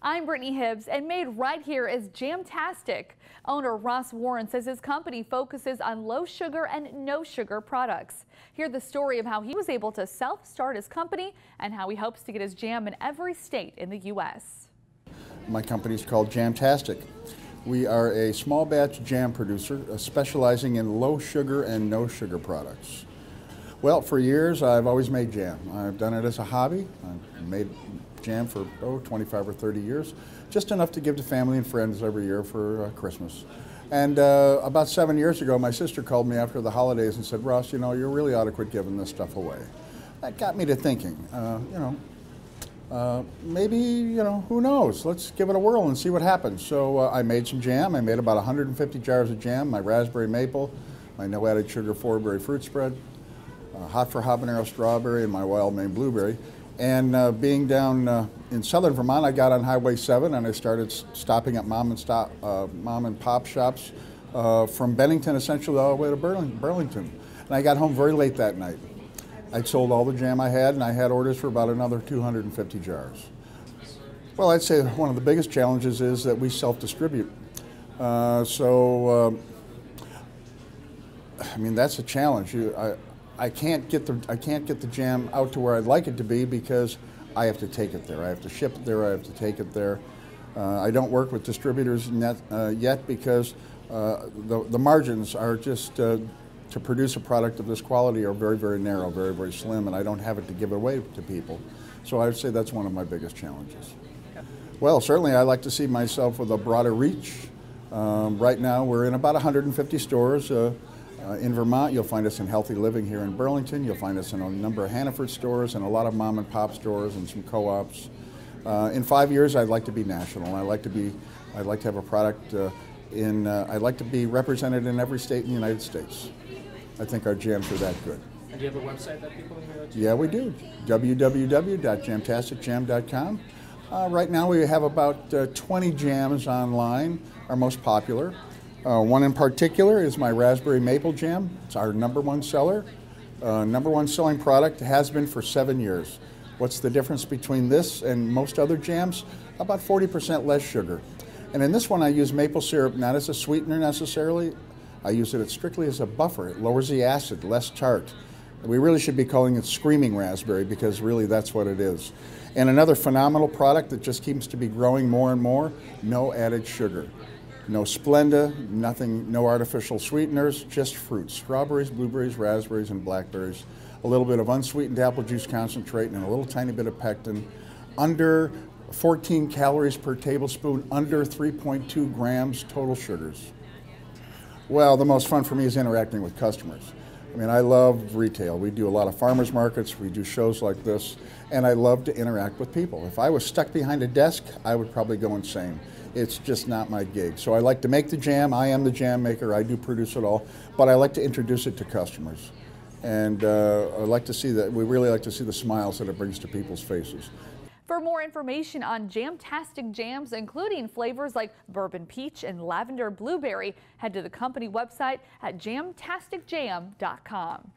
I'm Brittany Hibbs, and made right here is Jamtastic. Owner Ross Warren says his company focuses on low sugar and no sugar products. Hear the story of how he was able to self-start his company and how he hopes to get his jam in every state in the U.S. My company is called Jamtastic. We are a small batch jam producer specializing in low sugar and no sugar products. Well, for years I've always made jam. I've done it as a hobby. I've made jam for 25 or 30 years, just enough to give to family and friends every year for Christmas. And about 7 years ago, my sister called me after the holidays and said, "Ross, you know, you really ought to quit giving this stuff away." That got me to thinking, maybe, who knows? Let's give it a whirl and see what happens. So I made some jam. I made about 150 jars of jam, my raspberry maple, my no added sugar 4-berry fruit spread, hot for habanero strawberry, and my wild Maine blueberry. And being down in southern Vermont, I got on Highway 7 and I started stopping at mom and pop shops from Bennington essentially all the way to Burlington. And I got home very late that night. I'd sold all the jam I had, and I had orders for about another 250 jars. Well, I'd say one of the biggest challenges is that we self-distribute. I mean, that's a challenge. I can't get the jam out to where I'd like it to be because I have to take it there. I have to ship it there. I have to take it there. I don't work with distributors yet because the margins are just to produce a product of this quality are very, very narrow, very, very slim, and I don't have it to give away to people. So I would say that's one of my biggest challenges. Well, certainly I like to see myself with a broader reach. Right now we're in about 150 stores. In Vermont, you'll find us in Healthy Living here in Burlington. You'll find us in a number of Hannaford stores and a lot of mom and pop stores and some co-ops. In 5 years, I'd like to be national. I'd like to have a product I'd like to be represented in every state in the United States. I think our jams are that good. And do you have a website that people can go to? Yeah, we do. www.jamtasticjam.com. Right now we have about 20 jams online, our most popular. One in particular is my raspberry maple jam. It's our #1 seller. #1 selling product, has been for 7 years. What's the difference between this and most other jams? About 40% less sugar. And in this one I use maple syrup, not as a sweetener necessarily. I use it strictly as a buffer. It lowers the acid, less tart. We really should be calling it screaming raspberry because really that's what it is. And another phenomenal product that just keeps to be growing more and more, no added sugar. No Splenda, nothing, no artificial sweeteners, just fruits. Strawberries, blueberries, raspberries, and blackberries. A little bit of unsweetened apple juice concentrate and a little tiny bit of pectin. Under 14 calories per tablespoon, under 3.2 grams total sugars. Well, the most fun for me is interacting with customers. I mean, I love retail. We do a lot of farmers markets, we do shows like this, and I love to interact with people. If I was stuck behind a desk, I would probably go insane. It's just not my gig. So I like to make the jam. I am the jam maker. I do produce it all, but I like to introduce it to customers. And I like to see that, we really like to see the smiles that it brings to people's faces. For more information on Jamtastic jams, including flavors like bourbon peach and lavender blueberry, head to the company website at jamtasticjam.com.